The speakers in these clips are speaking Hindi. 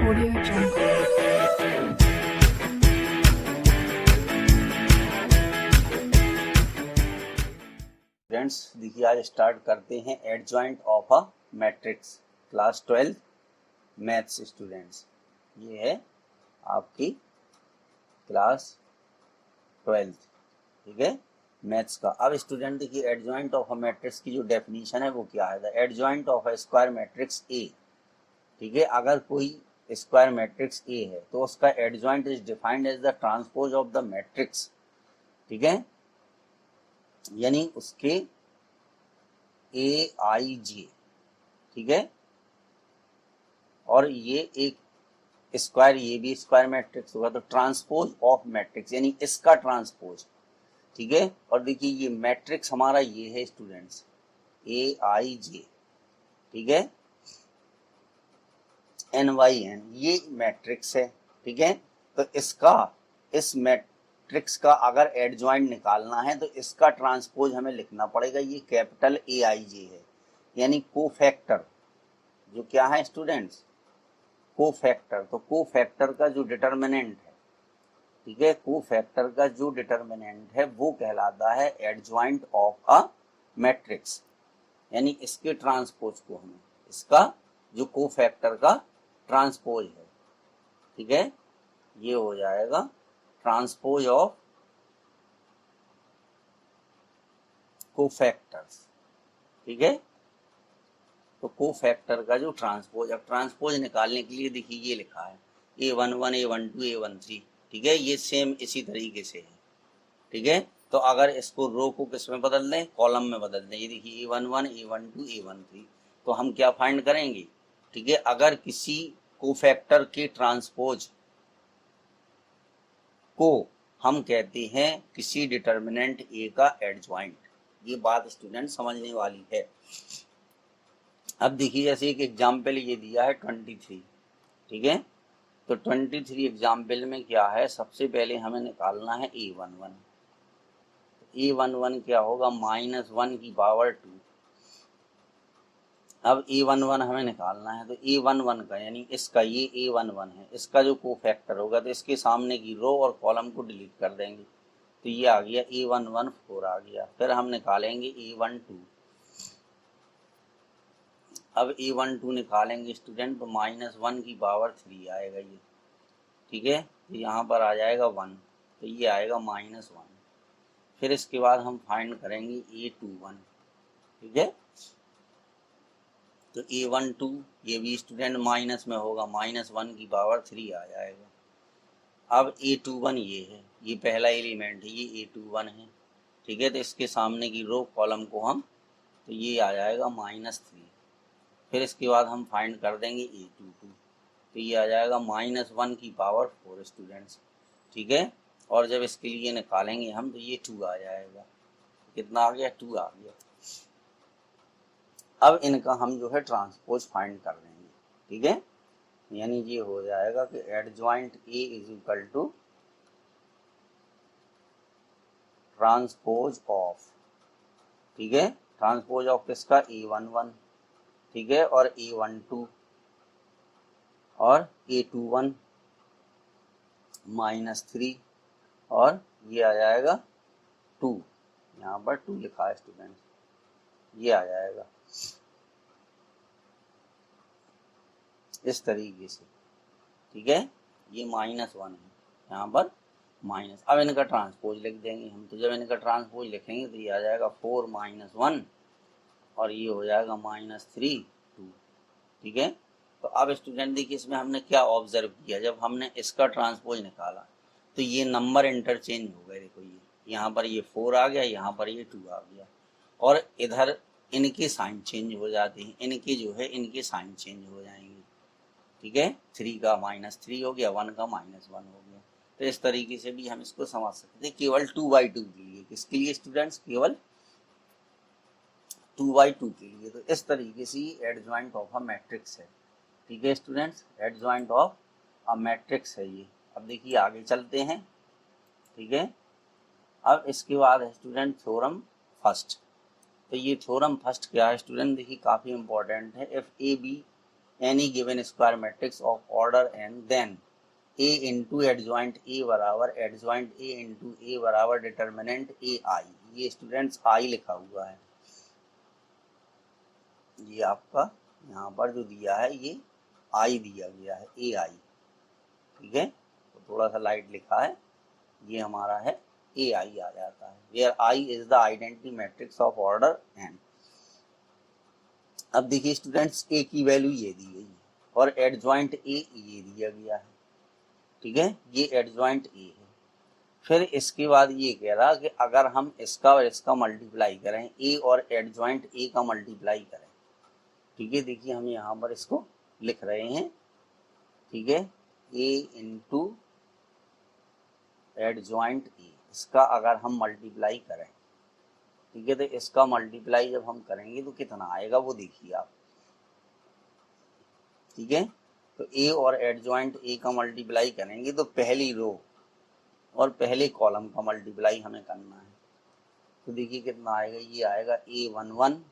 Audio Jungle. फ्रेंड्स देखिए आज स्टार्ट करते हैं adjoint of a matrix class 12 maths students. ये है आपकी क्लास 12, ठीक है, मैथ्स का। अब स्टूडेंट देखिए एडजॉइंट ऑफ अ मैट्रिक्स की जो डेफिनेशन है वो क्या है। The adjoint of a square matrix ए, ठीक है, अगर कोई स्क्वायर मैट्रिक्स ए है तो उसका adjoint is defined as the transpose of the matrix, ठीक है, यानी उसके ए आई जे, ठीक है, और ये एक स्क्वायर, ये भी स्क्वायर मैट्रिक्स होगा तो ट्रांसपोज ऑफ मैट्रिक्स यानी इसका ट्रांसपोज, ठीक है। और देखिए ये मैट्रिक्स हमारा ये है स्टूडेंट्स ए आई जे, ठीक है, एन वाई एन, ये मैट्रिक्स है, ठीक है। तो इसका, इस मैट्रिक्स का अगर एडजॉइंट निकालना है तो इसका ट्रांसपोज हमें लिखना पड़ेगा। ये कैपिटल ए आई जे है, यानी कोफैक्टर, जो क्या है स्टूडेंट्स, कोफैक्टर। तो कोफैक्टर का जो डिटर्मिनेंट है, ठीक है, कोफैक्टर का जो डिटर्मिनेंट है वो कहलाता है एडजॉइंट ऑफ अ मैट्रिक्स, यानी इसके ट्रांसपोज को हमें, इसका जो कोफैक्टर का ट्रांसपोज है, ठीक है, ये हो जाएगा ट्रांसपोज ऑफ कोफैक्टर्स, ठीक है। तो कोफैक्टर का जो ट्रांसपोज, अब ट्रांसपोज निकालने के लिए देखिए ये लिखा है A11 A12 A13, ठीक है, ये सेम इसी तरीके से है, ठीक है। तो अगर इसको रो को किस में बदल दें, कॉलम में बदल दें, ये देखिए A11 A12 A13, तो हम क्या फाइंड करेंगे, ठीक है, अगर किसी कोफैक्टर के ट्रांसपोज को हम कहते हैं किसी डिटर्मिनेंट ए का एडजॉइंट। ये बात स्टूडेंट समझने वाली है। अब देखिए जैसे एक एग्जाम्पल ये दिया है 23, ठीक है, तो 23 एग्जाम्पल में क्या है, सबसे पहले हमें निकालना है A11। A11 क्या होगा, -1 की पावर 2। अब A11 हमें निकालना है तो A11 का यानी इसका, ये A11 है, इसका जो कोफैक्टर होगा तो इसके सामने की रो और कॉलम को डिलीट कर देंगे, तो ये आ गया A11 4 आ गया। फिर हम निकालेंगे A12। अब A12 निकालेंगे स्टूडेंट तो -1 की पावर 3 आएगा ये, ठीक है, तो यहाँ पर आ जाएगा 1, तो ये आएगा -1। फिर इसके बाद हम फाइंड करेंगे A21, ठीक है, तो A12 ये भी स्टूडेंट माइनस में होगा, -1 की पावर 3 आ जाएगा। अब A21 ये है, ये पहला एलिमेंट है, ये A21 है, ठीक है, तो इसके सामने की रो कॉलम को हम, तो ये आ जाएगा -3। फिर इसके बाद हम फाइंड कर देंगे A22, तो ये आ जाएगा -1 की पावर 4 स्टूडेंट्स, ठीक है। और जब इसके लिए निकालेंगे हम तो ये 2 आ जाएगा, कितना आ गया, 2 आ गया। अब इनका हम जो है ट्रांसपोज फाइंड कर लेंगे, ठीक है, यानी ये हो जाएगा कि adjoint A is equal to transpose of, ठीक है, ट्रांसपोज ऑफ किसका, A11, ठीक है, और A12 और A21 -3 और ये आ जाएगा 2, यहाँ पर 2 लिखा है स्टूडेंट, ये आ जाएगा इस तरीके से, ठीक है, ये -1 है, यहाँ पर माइनस। अब इनका ट्रांसपोज लिख देंगे हम, तो जब इनका ट्रांसपोज लिखेंगे तो ये आ जाएगा 4 -1 और ये हो जाएगा -3 2, ठीक है। तो अब स्टूडेंट देखिए इसमें हमने क्या ऑब्जर्व किया, जब हमने इसका ट्रांसपोज निकाला तो ये नंबर इंटरचेंज हो गए। देखो ये यहाँ पर ये 4 आ गया, यहाँ पर ये 2 आ गया, और इधर इनके साइन चेंज हो जाते हैं, इनके जो है इनके साइन चेंज हो जाएंगे, ठीक है, 3 का -3 हो गया, 1 का -1 हो गया। तो इस तरीके से भी हम इसको समझ सकते हैं, केवल 2/2 के लिए। किसके लिए स्टूडेंट्स, केवल 2/2 के लिए। तो इस तरीके से एडजॉइंट ऑफ अ मैट्रिक्स है, ठीक है students, adjoint of a matrix है ये। अब देखिए आगे चलते हैं, ठीक है। अब इसके बाद है स्टूडेंट थ्योरम फर्स्ट। तो ये थ्योरम फर्स्ट क्या है स्टूडेंट, देखिए काफ़ी इंपॉर्टेंट है। If A be any given square matrix of order n then A into adjoint A बराबर एडजॉइंट ए इंटू ए बराबर डिटर्मिनेंट ए आई। ये स्टूडेंट्स आई लिखा हुआ है, ये आपका यहाँ पर जो दिया है ये आई दिया गया है, ए आई। ठीक है, तो थोड़ा सा लाइट लिखा है, ये हमारा है ए आई आ जाता है, where I is the identity matrix of order n. अब देखिए स्टूडेंट्स, ए की वैल्यू ये दी गई है और एडजॉइंट ए ये दिया गया है। ठीक है, ये एडजॉइंट ए है। फिर इसके बाद ये कह रहा कि अगर हम इसका और इसका मल्टीप्लाई करें, ए और एडजॉइंट ए का मल्टीप्लाई करें। ठीक है, देखिए हम यहाँ पर इसको लिख रहे हैं। ठीक है, ए इंटू एडजॉइंट ए, इसका अगर हम मल्टीप्लाई करें, ठीक है, तो इसका मल्टीप्लाई जब हम करेंगे तो कितना आएगा वो देखिए आप। ठीक है, तो ए और एडजॉइंट ए का मल्टीप्लाई करेंगे तो पहली रो और पहले कॉलम का मल्टीप्लाई हमें करना है। तो देखिए कितना आएगा, ये आएगा A11,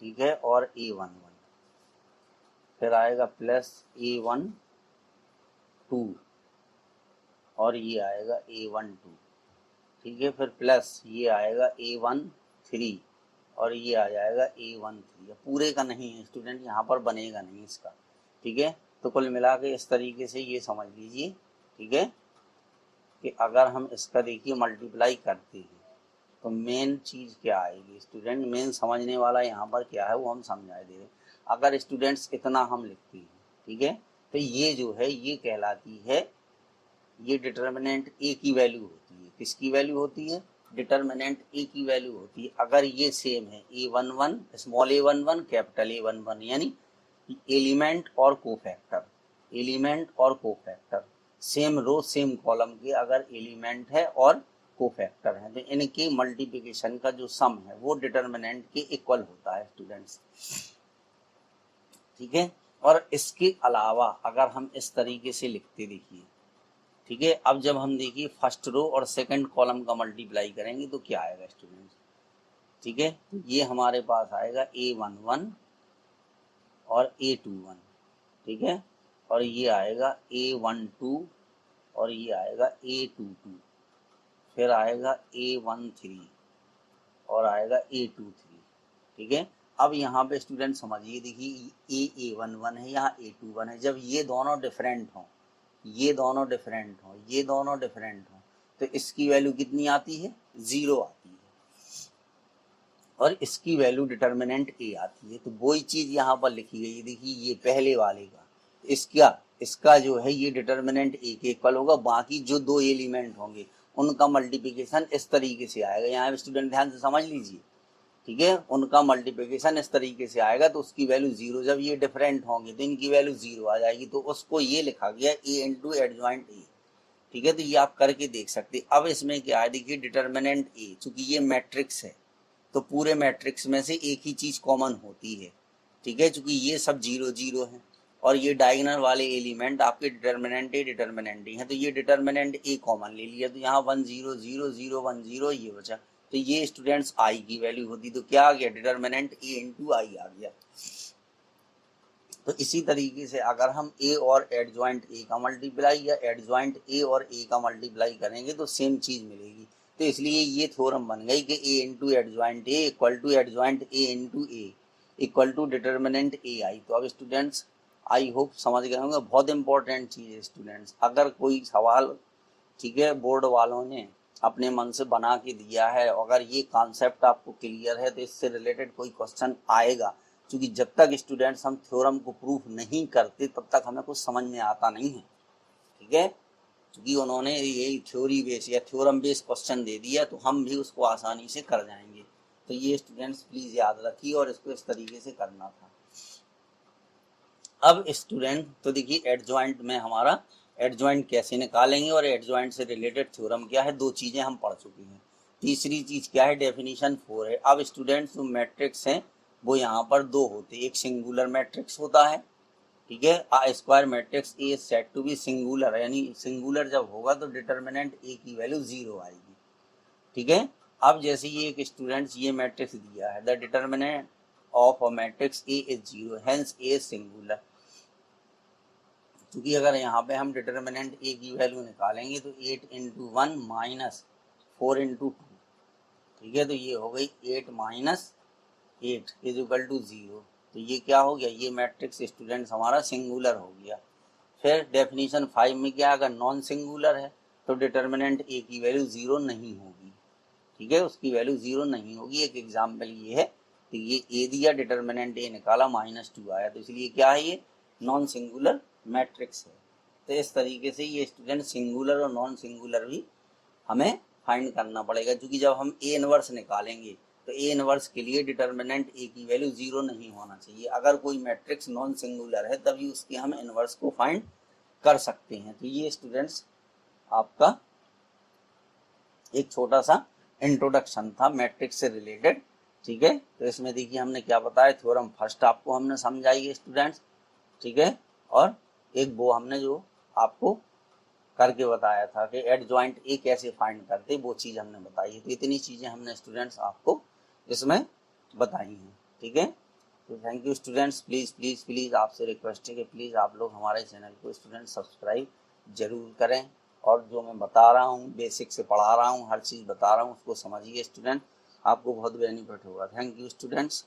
ठीक है, और A11, फिर आएगा प्लस A12 और ये आएगा A12। ठीक है, फिर प्लस ये आएगा A13 और ये आ जाएगा A13। पूरे का नहीं है स्टूडेंट, यहाँ पर बनेगा नहीं इसका। ठीक है, तो कुल मिला के इस तरीके से ये समझ लीजिए। ठीक है, कि अगर हम इसका देखिए मल्टीप्लाई करते हैं तो मेन चीज़ क्या आएगी स्टूडेंट, मेन समझने वाला यहाँ पर क्या है वो हम समझा दे रहे। अगर स्टूडेंट्स इतना हम लिखते हैं, ठीक है, तो ये जो है ये कहलाती है, ये डिटर्मिनेंट ए की वैल्यू होती है। किसकी वैल्यू होती है? डिटर्मिनेंट ए की वैल्यू होती है। अगर ये सेम है A11 small a11 capital A11, यानी एलिमेंट और कोफैक्टर, एलिमेंट और cofactor same row same column के अगर एलिमेंट है और कोफैक्टर है तो इनके मल्टीप्लिकेशन का जो सम है वो डिटर्मिनेंट के इक्वल होता है स्टूडेंट्स। ठीक है, और इसके अलावा अगर हम इस तरीके से लिखते देखिए, ठीक है, अब जब हम देखिए फर्स्ट रो और सेकंड कॉलम का मल्टीप्लाई करेंगे तो क्या आएगा स्टूडेंट्स। ठीक है, तो ये हमारे पास आएगा A11 और A21, ठीक है, और ये आएगा A12 और ये आएगा A22, फिर आएगा A13 और आएगा A23। ठीक है, अब यहाँ पे स्टूडेंट समझिए, देखिए A11 है, यहाँ A21 है। जब ये दोनों डिफरेंट हों, ये दोनों डिफरेंट हों, ये दोनों डिफरेंट हों, तो इसकी वैल्यू कितनी आती है? 0 आती है और इसकी वैल्यू डिटर्मिनेंट ए आती है। तो वही चीज यहाँ पर लिखी गई है। देखिए ये पहले वाले का इसका जो है ये डिटर्मिनेंट ए के इक्वल होगा, बाकी जो दो एलिमेंट होंगे उनका मल्टीप्लिकेशन इस तरीके से आएगा। यहाँ स्टूडेंट ध्यान से समझ लीजिए। ठीक है, उनका मल्टीप्लिकेशन इस तरीके से आएगा तो उसकी वैल्यू 0। जब ये डिफरेंट होंगे तो इनकी वैल्यू 0 आ जाएगी, तो उसको ये लिखा गया ए इंटू एडजॉइंट ए। ठीक है, तो ये आप करके देख सकते। अब इसमें क्या है, देखिए डिटर्मिनेंट ए, चूंकि ये मैट्रिक्स है तो पूरे मैट्रिक्स में से एक ही चीज कॉमन होती है। ठीक है, चूंकि ये सब 0 0 है और ये डायगोनल वाले एलिमेंट आपके डिटर्मिनेंट ए हैं, तो ये डिटर्मिनेंट ए कॉमन ले लिया, तो यहाँ 1 0 0 0 1 0 ये बचा। तो ये स्टूडेंट्स आई की वैल्यू होती, तो क्या आ गया? डिटर्मिनेंट ए इंटू आई आ गया। तो इसी तरीके से अगर हम ए और एडजॉइंट ए का मल्टीप्लाई या एडजॉइंट ए और ए का मल्टीप्लाई करेंगे तो सेम चीज मिलेगी। तो इसलिए ये थ्योरम बन गई कि A into adjoint A equal to adjoint A into A equal to determinant A I. तो अब स्टूडेंट्स आई होप समझ गए होंगे, बहुत इंपॉर्टेंट चीज है स्टूडेंट्स। अगर कोई सवाल, ठीक है, बोर्ड वालों ने अपने मन से बना के दिया है, अगर ये कॉन्सेप्ट आपको क्लियर है तो इससे रिलेटेड कोई क्वेश्चन आएगा, क्योंकि जब तक स्टूडेंट्स हम थ्योरम को प्रूफ नहीं करते तब तक हमें कुछ समझ में आता नहीं है। ठीक है, क्योंकि उन्होंने यही थ्योरी बेस या थ्योरम बेस क्वेश्चन दे दिया तो हम भी उसको आसानी से कर जाएंगे। तो ये स्टूडेंट्स प्लीज याद रखिए और इसको इस तरीके से करना था। अब स्टूडेंट तो देखिए एडजॉइंट में हमारा एडजॉइंट कैसे निकालेंगे और एडजॉइंट से रिलेटेड थ्योरम क्या है, दो चीजें हम पढ़ चुके हैं। तीसरी चीज क्या है, डेफिनेशन 4 है। अब स्टूडेंट्स जो मैट्रिक्स हैं वो यहाँ पर दो होते हैं, एक सिंगुलर मैट्रिक्स होता है, ठीक है, a square matrix A said to be singular, यानी सिंगुलर जब होगा तो डिटर्मिनेंट ए की वैल्यू 0 आएगी। ठीक है, अब जैसे ये एक स्टूडेंट्स ये मैट्रिक्स दिया है, the determinant of a matrix A is zero, hence a singular. क्योंकि अगर यहाँ पे हम डिटर्मिनेंट ए की वैल्यू निकालेंगे तो 8 into one minus 4 into two, ठीक है, तो ये हो गई 8 माइनस 8 इज इक्वल टू 0। तो ये क्या हो गया, ये मैट्रिक्स स्टूडेंट्स हमारा सिंगुलर हो गया। फिर डेफिनेशन 5 में क्या, अगर नॉन सिंगुलर है तो डिटर्मिनेंट ए की वैल्यू 0 नहीं होगी, ठीक है, उसकी वैल्यू 0 नहीं होगी। एक एग्जाम्पल ये है, तो ये ए दिया, डिटर्मिनेंट ए निकाला, -2 आया, तो इसलिए क्या है, ये नॉन सिंगुलर मैट्रिक्स है। तो इस तरीके से ये स्टूडेंट सिंगुलर और नॉन सिंगुलर भी हमें फाइंड करना पड़ेगा, क्योंकि जब हम ए इनवर्स निकालेंगे तो ए इनवर्स के लिए डिटर्मिनेंट ए की वैल्यू 0 नहीं होना चाहिए। अगर कोई मैट्रिक्स नॉन सिंगुलर है तभी उसके हम इनवर्स को फाइंड कर सकते हैं। तो ये स्टूडेंट्स आपका एक छोटा सा इंट्रोडक्शन था मैट्रिक्स से रिलेटेड, ठीक है। तो इसमें देखिए हमने क्या बताया, थ्योरम फर्स्ट आपको हमने समझाई है स्टूडेंट्स, ठीक है, और एक वो हमने जो आपको करके बताया था कि एडजॉइंट ए कैसे फाइंड करते, वो चीज़ हमने बताई है। तो इतनी चीज़ें हमने स्टूडेंट्स आपको इसमें बताई हैं, ठीक है। तो thank you students, please please please आपसे रिक्वेस्ट है कि प्लीज़ आप लोग हमारे चैनल को स्टूडेंट सब्सक्राइब जरूर करें, और जो मैं बता रहा हूँ, बेसिक से पढ़ा रहा हूँ, हर चीज़ बता रहा हूँ, उसको समझिए स्टूडेंट, आपको बहुत बेनिफिट होगा। Thank you students.